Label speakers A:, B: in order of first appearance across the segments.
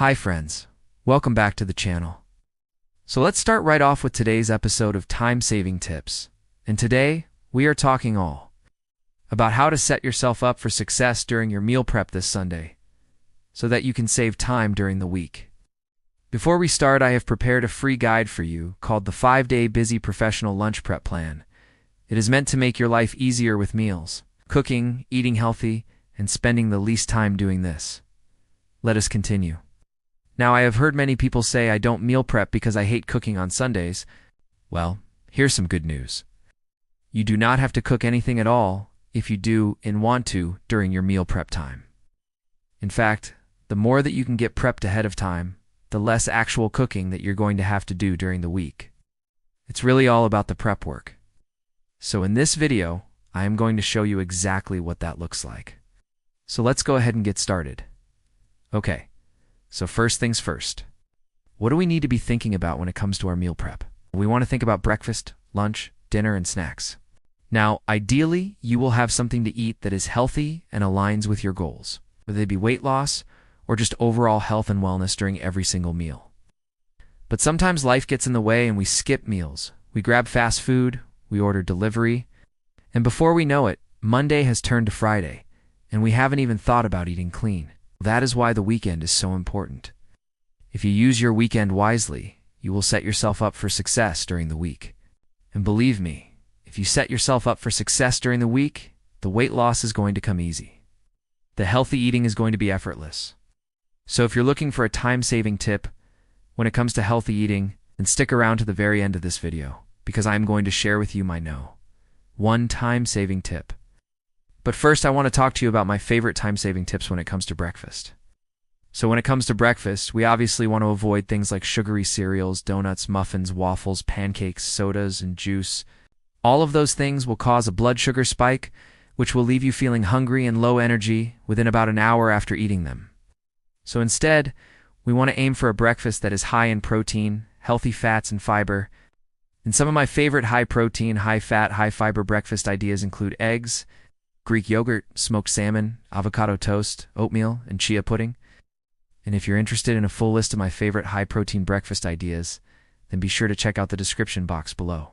A: Hi friends, welcome back to the channel. So let's start right off with today's episode of time-saving tips. And today, we are talking all about how to set yourself up for success during your meal prep this Sunday, so that you can save time during the week. Before we start, I have prepared a free guide for you called the 5-Day Busy Professional Lunch Prep Plan. It is meant to make your life easier with meals, cooking, eating healthy, and spending the least time doing this. Let us continue. Now, I have heard many people say I don't meal prep because I hate cooking on Sundays. Well, here's some good news. You do not have to cook anything at all if you do and want to during your meal prep time. In fact, the more that you can get prepped ahead of time, the less actual cooking that you're going to have to do during the week. It's really all about the prep work. So in this video, I am going to show you exactly what that looks like. So let's go ahead and get started. Okay. So first things first, what do we need to be thinking about when it comes to our meal prep? We want to think about breakfast, lunch, dinner, and snacks. Now, ideally, you will have something to eat that is healthy and aligns with your goals, whether they be weight loss or just overall health and wellness during every single meal. But sometimes life gets in the way and we skip meals. We grab fast food, we order delivery, and before we know it, Monday has turned to Friday, and we haven't even thought about eating clean. That is why the weekend is so important. If you use your weekend wisely, you will set yourself up for success during the week. And believe me, if you set yourself up for success during the week, the weight loss is going to come easy. The healthy eating is going to be effortless. So if you're looking for a time-saving tip when it comes to healthy eating, then stick around to the very end of this video, because I'm going to share with you my one time-saving tip. But first, I want to talk to you about my favorite time-saving tips when it comes to breakfast. So when it comes to breakfast, we obviously want to avoid things like sugary cereals, donuts, muffins, waffles, pancakes, sodas, and juice. All of those things will cause a blood sugar spike, which will leave you feeling hungry and low energy within about an hour after eating them. So instead, we want to aim for a breakfast that is high in protein, healthy fats, and fiber. And some of my favorite high-protein, high-fat, high-fiber breakfast ideas include eggs, Greek yogurt, smoked salmon, avocado toast, oatmeal, and chia pudding. And if you're interested in a full list of my favorite high-protein breakfast ideas, then be sure to check out the description box below.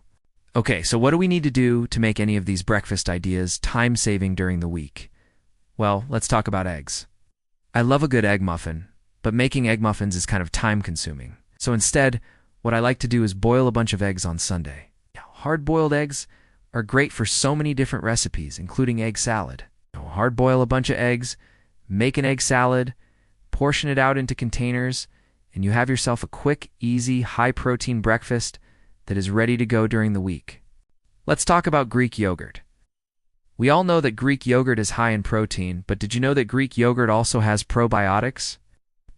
A: Okay, so what do we need to do to make any of these breakfast ideas time-saving during the week? Well, let's talk about eggs. I love a good egg muffin, but making egg muffins is kind of time-consuming. So instead, what I like to do is boil a bunch of eggs on Sunday. Hard-boiled eggs are great for so many different recipes, including egg salad. Hard boil a bunch of eggs, make an egg salad, portion it out into containers, and you have yourself a quick, easy, high-protein breakfast that is ready to go during the week. Let's talk about Greek yogurt. We all know that Greek yogurt is high in protein, but did you know that Greek yogurt also has probiotics?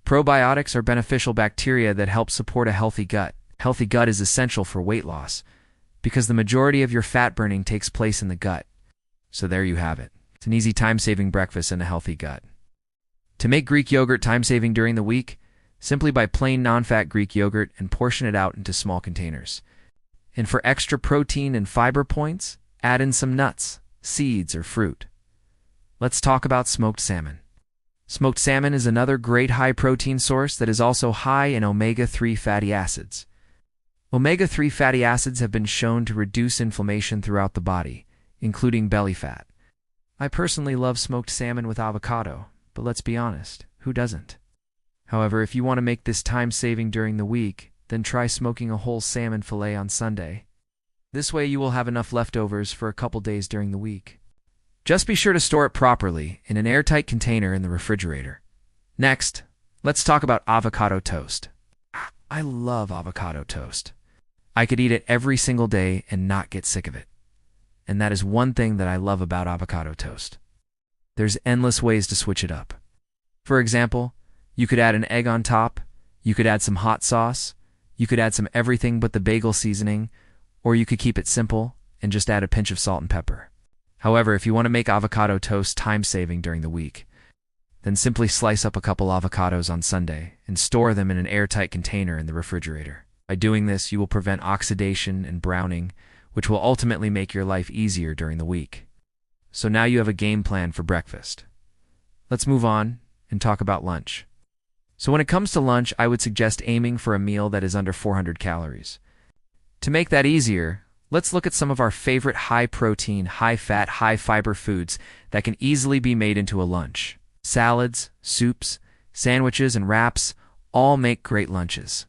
A: Probiotics are beneficial bacteria that help support a healthy gut. Healthy gut is essential for weight loss, because the majority of your fat burning takes place in the gut. So there you have it. It's an easy time-saving breakfast and a healthy gut. To make Greek yogurt time-saving during the week, simply buy plain non-fat Greek yogurt and portion it out into small containers. And for extra protein and fiber points, add in some nuts, seeds, or fruit. Let's talk about smoked salmon. Smoked salmon is another great high-protein source that is also high in omega-3 fatty acids. Omega-3 fatty acids have been shown to reduce inflammation throughout the body, including belly fat. I personally love smoked salmon with avocado, but let's be honest, who doesn't? However, if you want to make this time-saving during the week, then try smoking a whole salmon fillet on Sunday. This way you will have enough leftovers for a couple days during the week. Just be sure to store it properly in an airtight container in the refrigerator. Next, let's talk about avocado toast. I love avocado toast. I could eat it every single day and not get sick of it. And that is one thing that I love about avocado toast. There's endless ways to switch it up. For example, you could add an egg on top, you could add some hot sauce, you could add some everything but the bagel seasoning, or you could keep it simple and just add a pinch of salt and pepper. However, if you want to make avocado toast time-saving during the week, then simply slice up a couple avocados on Sunday and store them in an airtight container in the refrigerator. By doing this, you will prevent oxidation and browning, which will ultimately make your life easier during the week. So now you have a game plan for breakfast. Let's move on and talk about lunch. So when it comes to lunch, I would suggest aiming for a meal that is under 400 calories. To make that easier, let's look at some of our favorite high-protein, high-fat, high-fiber foods that can easily be made into a lunch. Salads, soups, sandwiches, and wraps all make great lunches.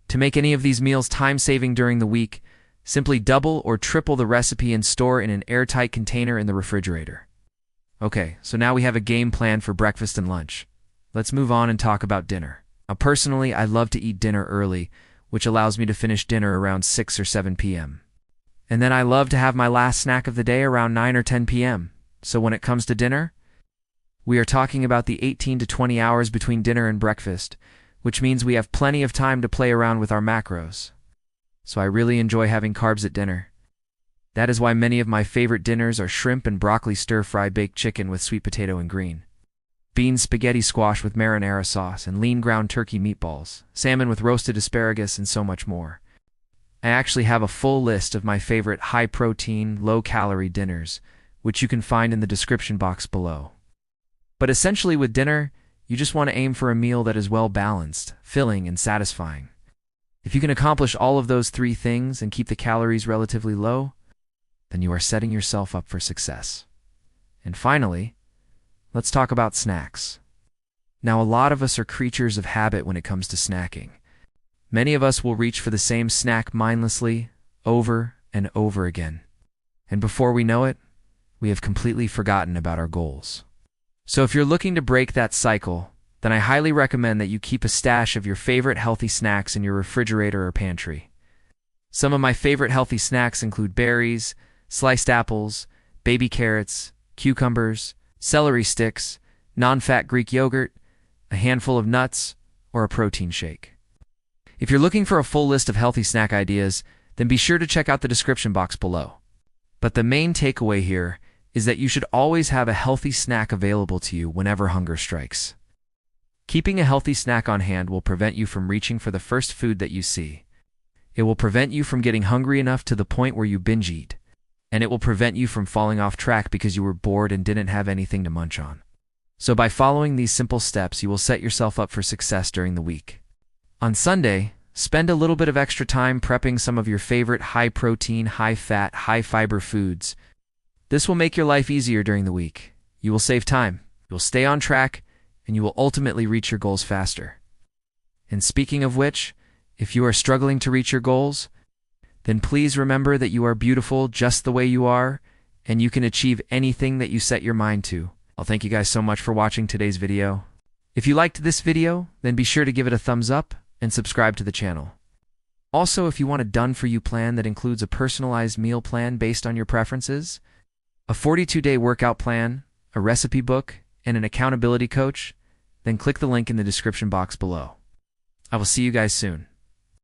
A: To make any of these meals time-saving during the week, simply double or triple the recipe and store in an airtight container in the refrigerator. Okay, so now we have a game plan for breakfast and lunch. Let's move on and talk about dinner. Now, personally, I love to eat dinner early, which allows me to finish dinner around 6 or 7 p.m. And then I love to have my last snack of the day around 9 or 10 p.m. So when it comes to dinner, we are talking about the 18 to 20 hours between dinner and breakfast, which means we have plenty of time to play around with our macros. So I really enjoy having carbs at dinner. That is why many of my favorite dinners are shrimp and broccoli stir-fry baked chicken with sweet potato and green, beans spaghetti squash with marinara sauce and lean ground turkey meatballs, salmon with roasted asparagus, and so much more. I actually have a full list of my favorite high-protein, low-calorie dinners, which you can find in the description box below. But essentially with dinner, you just want to aim for a meal that is well-balanced, filling, and satisfying. If you can accomplish all of those three things and keep the calories relatively low, then you are setting yourself up for success. And finally, let's talk about snacks. Now, a lot of us are creatures of habit when it comes to snacking. Many of us will reach for the same snack mindlessly, over and over again. And before we know it, we have completely forgotten about our goals. So if you're looking to break that cycle, then I highly recommend that you keep a stash of your favorite healthy snacks in your refrigerator or pantry. Some of my favorite healthy snacks include berries, sliced apples, baby carrots, cucumbers, celery sticks, non-fat Greek yogurt, a handful of nuts, or a protein shake. If you're looking for a full list of healthy snack ideas, then be sure to check out the description box below. But the main takeaway here is that you should always have a healthy snack available to you whenever hunger strikes. Keeping a healthy snack on hand will prevent you from reaching for the first food that you see. It will prevent you from getting hungry enough to the point where you binge eat. And it will prevent you from falling off track because you were bored and didn't have anything to munch on. So by following these simple steps, you will set yourself up for success during the week. On Sunday, spend a little bit of extra time prepping some of your favorite high-protein, high-fat, high-fiber foods. This will make your life easier during the week. You will save time, you will stay on track, and you will ultimately reach your goals faster. And speaking of which, if you are struggling to reach your goals, then please remember that you are beautiful just the way you are, and you can achieve anything that you set your mind to. I'll thank you guys so much for watching today's video. If you liked this video, then be sure to give it a thumbs up and subscribe to the channel. Also, if you want a done-for-you plan that includes a personalized meal plan based on your preferences, a 42-day workout plan, a recipe book, and an accountability coach, then click the link in the description box below. I will see you guys soon.